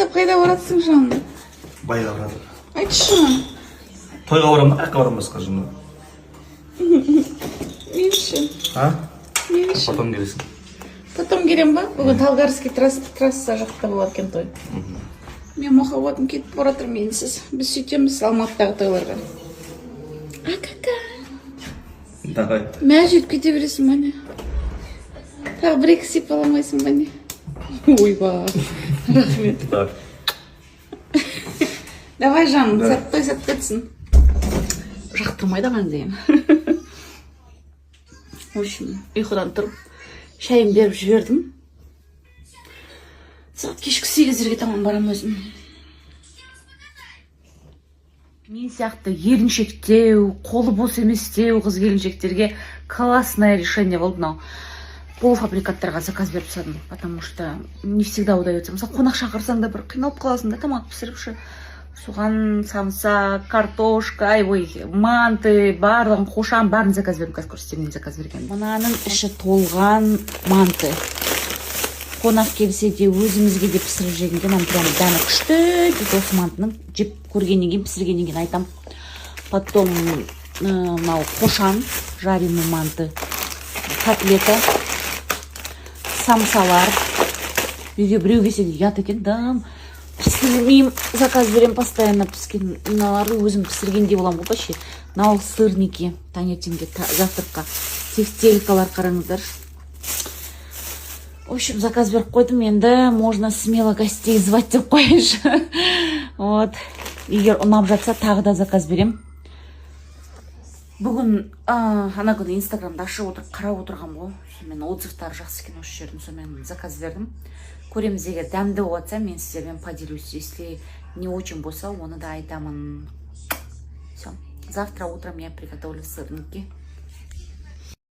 тастап қайда барасың жаным? Байға барады. Айтшы. Тойға барамын, аққа барамын басқа жынды. Мен үшін. А? Мен үшін. Потом келесің. Потом келем ба? Бүгін Талгарский трасса жақта болады екен той. Мен махаббатым кетіп бара жатыр менсіз. Біз сөйтеміз Алматыдағы тойларға. Кака. Давай. Мә жетіп кете бересің бәне. Тағы бір-екі сипа аламайсың бәне. Ойба. Рахмет. Так. Давай жаным, той сәтті өтсін. Жақтырмайды ған дейін. В общем, ұйқыдан тұрып, шайын беріп жібердім. Сағат кешкі 8-дерге таман барам өзім. Мен сияқты еріншектеу, қолы бос еместеу қыз келіншектерге классное решение болды мынау. Полуфабрикаттарға заказ беріп тастадым, потому что не всегда удается. Мысалы, қонақ шақырсаң да бір қиналып қаласың да, тамақ пісіріпші. Соған самсак, картошка, манты, барлығын қошам, барын заказ бердім, қазір көрсетемін заказ берген. Мынаның іші толған манты. Қонақ келсе де өзімізге де пісіріп жегенде, мына прям дәмі күшті дейді осы мантының. Жеп көргеннен кейін, пісіргеннен кейін айтам. Потом мынау қошан, жареный манты, котлета, самсалар. Үйге біреу келсе де ұят екен, дам. Пісірмеймін, заказ берем постоянно піскен. Мыналарды өзім пісіргенде болам ғой вообще. Мынау сырники, таңертеңге завтракқа. Тефтелькалар қараңыздар. В общем, заказ беріп қойдым, енді можно смело гостей звать деп қойыш. Вот. Егер ұнап жатса, тағы да заказ берем. Бүгін ана күні инстаграмда ашып отырып, қарап отырғам ғой. Мен отзывтары жақсы екен осы жердің, сонымен заказ бердім. Көреміз, егер дәмді болса, мен сіздермен поделюсь. Если не очень болса, оны да айтамын. Все. Завтра утром я приготовлю сырники.